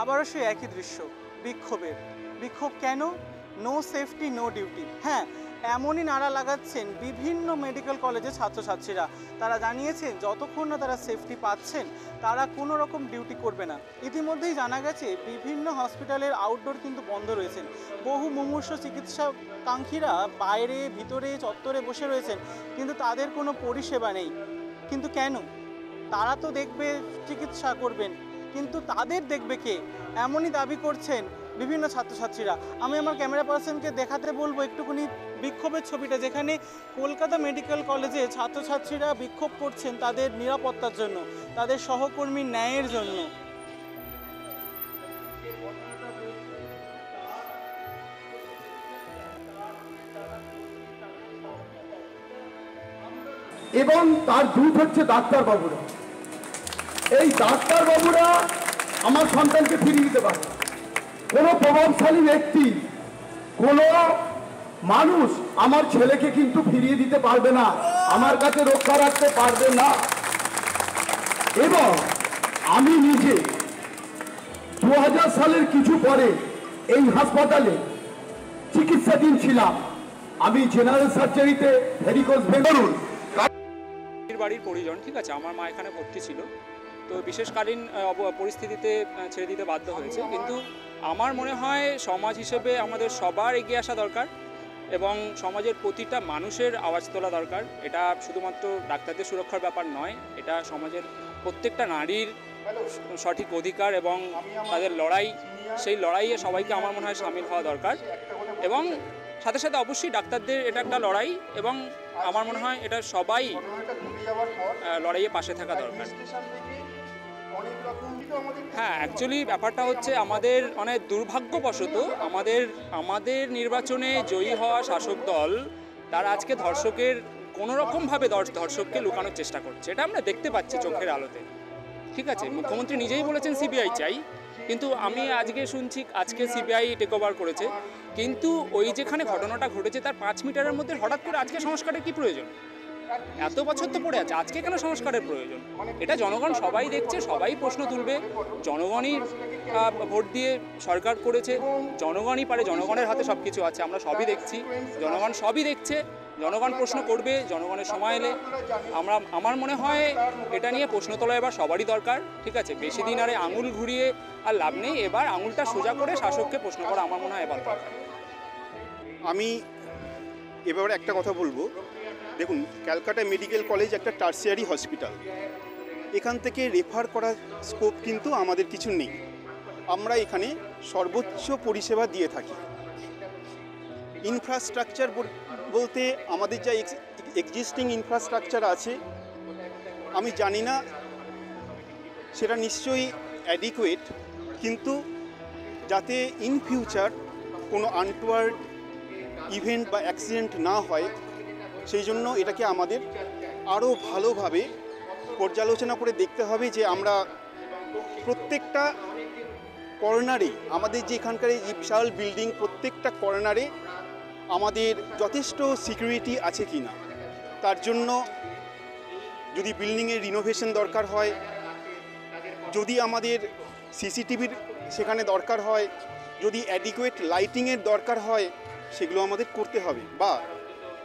আবারও সেই একই দৃশ্য, বিক্ষোভের। বিক্ষোভ কেন? No safety no duty. হ্যাঁ, এমনই নারা লাগাচ্ছেন বিভিন্ন মেডিকেল কলেজের ছাত্রছাত্রীরা। তারা জানিয়েছেন যতক্ষণ না তারা সেফটি পাচ্ছেন তারা কোনো রকম ডিউটি করবে না। ইতিমধ্যেই জানা গেছে বিভিন্ন হসপিটালের আউটডোর কিন্তু বন্ধ রয়েছেন। বহু মুমূর্ষু চিকিৎসাকাঙ্ক্ষীরা বাইরে ভিতরে চত্বরে বসে রয়েছেন, কিন্তু তাদের কোনো পরিষেবা নেই। কিন্তু কেন? তারা তো দেখবে, চিকিৎসা করবেন, কিন্তু তাদের দেখবে কে? এমনই দাবি করছেন বিভিন্ন ছাত্রছাত্রীরা। আমি আমার ক্যামেরা পার্সনকে দেখাতে বলবো একটুখানি বিক্ষোভের ছবিটা, যেখানে কলকাতা মেডিকেল কলেজে ছাত্রছাত্রীরা বিক্ষোভ করছেন তাদের নিরাপত্তার জন্য, তাদের সহকর্মীর ন্যায়ের জন্য। এবং তার দূত হচ্ছে ডাক্তারবাবুরা। এই ডাক্তারবাবুরা আমার সন্তানকে ফিরিয়ে দিতে পারে। কোনো প্রভাবশালী ব্যক্তি, কোনো মানুষ আমার ছেলেকে কিন্তু ফিরিয়ে দিতে পারবে না, আমার কাছে রক্ষা রাখতে পারবে না। এবং আমি নিজে 2000 সালের কিছু পরে এই হাসপাতালে চিকিৎসাধীন ছিলাম। আমি জেনারেল সার্জারিতে ভেরিকোজ ভেন বাড়ির পরিজন, ঠিক আছে, আমার মা এখানে ভর্তি ছিল, তো বিশেষকালীন পরিস্থিতিতে ছেড়ে দিতে বাধ্য হয়েছে। কিন্তু আমার মনে হয় সমাজ হিসেবে আমাদের সবার এগিয়ে আসা দরকার এবং সমাজের প্রতিটা মানুষের আওয়াজ তোলা দরকার। এটা শুধুমাত্র ডাক্তারদের সুরক্ষার ব্যাপার নয়, এটা সমাজের প্রত্যেকটা নারীর সঠিক অধিকার এবং তাদের লড়াই, সেই লড়াইয়ে সবাইকে আমার মনে হয় সামিল হওয়া দরকার। এবং সাথে সাথে অবশ্যই ডাক্তারদের এটা একটা লড়াই এবং আমার মনে হয় এটা সবাই লড়াইয়ে পাশে থাকা দরকার। হ্যাঁ, অ্যাকচুয়ালি ব্যাপারটা হচ্ছে আমাদের অনেক দুর্ভাগ্যবশত আমাদের নির্বাচনে জয়ী হওয়া শাসক দল তারা আজকে ধর্ষকের কোনোরকমভাবে ধর্ষককে লুকানোর চেষ্টা করছে। এটা আমরা দেখতে পাচ্ছি চোখের আলোতে, ঠিক আছে। মুখ্যমন্ত্রী নিজেই বলেছেন সিবিআই চাই, কিন্তু আমি আজকে শুনছি আজকে সিবিআই টেক ওভার করেছে। কিন্তু ওই যেখানে ঘটনাটা ঘটেছে তার 5 মিটারের মধ্যে হঠাৎ করে আজকে সংস্কারের কি প্রয়োজন? এত বছর তো পড়ে আছে, আজকে কেন সংস্কারের প্রয়োজন? এটা জনগণ সবাই দেখছে, সবাই প্রশ্ন তুলবে। জনগণই ভোট দিয়ে সরকার করেছে, জনগণই পারে, জনগণের হাতে সব কিছু আছে। আমরা সবই দেখছি, জনগণ সবই দেখছে, জনগণ প্রশ্ন করবে জনগণের সময় এলে। আমার মনে হয় এটা নিয়ে প্রশ্ন তোলা এবার সবারই দরকার, ঠিক আছে। বেশি দিন আরে আঙুল ঘুরিয়ে আর লাভ নেই, এবার আঙুলটা সোজা করে শাসককে প্রশ্ন করা আমার মনে হয় এবার দরকার। আমি এবার একটা কথা বলবো। দেখুন, ক্যালকাটা মেডিকেল কলেজ একটা টার্সিয়ারি হসপিটাল, এখান থেকে রেফার করার স্কোপ কিন্তু আমাদের কিছু নেই। আমরা এখানে সর্বোচ্চ পরিষেবা দিয়ে থাকি। ইনফ্রাস্ট্রাকচার বলতে আমাদের যা এক্সিস্টিং ইনফ্রাস্ট্রাকচার আছে আমি জানি না সেটা নিশ্চয়ই অ্যাডিকুয়েট, কিন্তু যাতে ইন ফিউচার কোনো আনটোয়ার্ড ইভেন্ট বা অ্যাক্সিডেন্ট না হয় সেই জন্য এটাকে আমাদের আরও ভালোভাবে পর্যালোচনা করে দেখতে হবে যে আমরা প্রত্যেকটা কর্নারে আমাদের যে এখানকার এই বিশাল বিল্ডিং প্রত্যেকটা কর্নারে আমাদের যথেষ্ট সিকিউরিটি আছে কি না। তার জন্য যদি বিল্ডিংয়ের রিনোভেশন দরকার হয়, যদি আমাদের সিসিটিভির সেখানে দরকার হয়, যদি অ্যাডিকুয়েট লাইটিংয়ের দরকার হয়, সেগুলো আমাদের করতে হবে। বা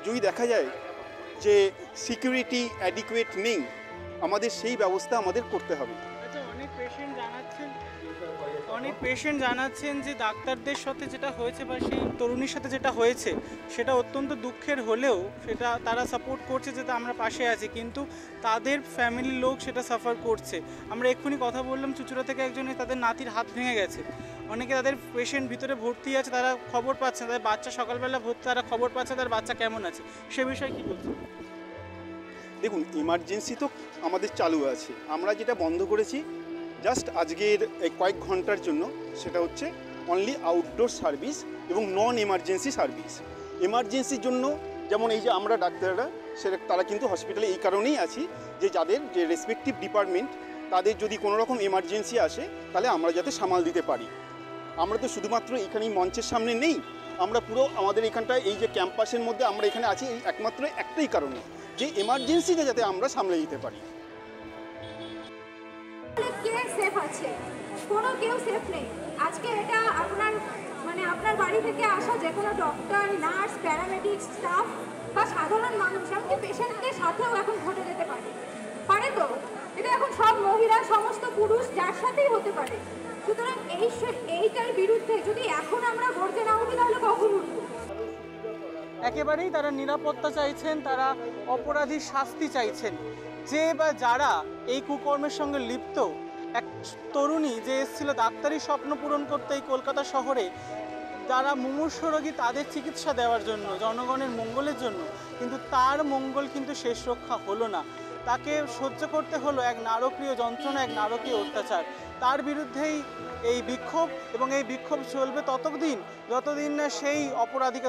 যদি দেখা যায় যে সিকিউরিটি অ্যাডিকুয়েট নেই, আমাদের সেই ব্যবস্থা আমাদের করতে হবে। অনেক পেশেন্ট জানাচ্ছেন যে ডাক্তারদের সাথে যেটা হয়েছে বা সেই তরুণীর সাথে যেটা হয়েছে সেটা অত্যন্ত দুঃখের হলেও সেটা তারা সাপোর্ট করছে যে আমরা পাশে আছি, কিন্তু তাদের ফ্যামিলির লোক সেটা সাফার করছে। আমরা এক্ষুনি কথা বললাম চুঁচুড়া থেকে একজনে, তাদের নাতির হাত ভেঙে গেছে। অনেকে তাদের পেশেন্ট ভিতরে ভর্তি আছে, তারা খবর পাচ্ছে না, তাদের বাচ্চা সকালবেলা ভর্তি, তারা খবর পাচ্ছে তার বাচ্চা কেমন আছে। সে বিষয়ে কী বলছে? দেখুন, ইমার্জেন্সি তো আমাদের চালু আছে। আমরা যেটা বন্ধ করেছি জাস্ট আজকের এই কয়েক ঘন্টার জন্য, সেটা হচ্ছে অনলি আউটডোর সার্ভিস এবং নন এমার্জেন্সি সার্ভিস। এমার্জেন্সির জন্য যেমন এই যে আমরা ডাক্তাররা সেটা তারা কিন্তু হসপিটালে এই কারণেই আছি যে যাদের যে রেসপেক্টিভ ডিপার্টমেন্ট তাদের যদি কোনো রকম এমার্জেন্সি আসে তাহলে আমরা যাতে সামাল দিতে পারি। আমরা তো শুধুমাত্র এখানেই মঞ্চের সামনে নেই, আমরা পুরো আমাদের এখানটায় এই যে ক্যাম্পাসের মধ্যে আমরা এখানে আছি এই একমাত্র একটাই কারণে যে এমার্জেন্সিটা যাতে আমরা সামলে দিতে পারি। কোনো কেউ সেফ নেই। আজকে এটা আপনার বাড়ি থেকে আসা যে কোনো ডক্টর, নার্স, প্যারামেডিক স্টাফ বা সাধারণ মানুষ, এমনকি পেশেন্টদের সাথেও এখন ঘটে যেতে পারে তো এটা এখন সব মহিলা, সমস্ত পুরুষ যার সাথেই হতে পারে। সুতরাং এইটার বিরুদ্ধে যদি এখন আমরা গর্জে না উঠি তাহলে কখন উঠবো? একেবারেই তারা নিরাপত্তা চাইছেন, তারা অপরাধীর শাস্তি চাইছেন। যে বা যারা এই কুকর্মের সঙ্গে লিপ্ত, এক তরুণী যে এসেছিল ডাক্তারি স্বপ্ন পূরণ করতে এই কলকাতা শহরে, যারা মুমূর্ষ রোগী তাদের চিকিৎসা দেওয়ার জন্য, জনগণের মঙ্গলের জন্য, কিন্তু তার মঙ্গল কিন্তু শেষ রক্ষা হলো না। তাকে সহ্য করতে হলো এক নারকীয় যন্ত্রণা, এক নারকীয় অত্যাচার। তার বিরুদ্ধেই এই বিক্ষোভ, এবং এই বিক্ষোভ চলবে ততদিন যতদিন না সেই অপরাধীকে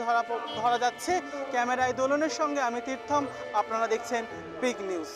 ধরা যাচ্ছে। ক্যামেরায় দোলনের সঙ্গে আমি তীর্থম, আপনারা দেখছেন বিগ নিউজ।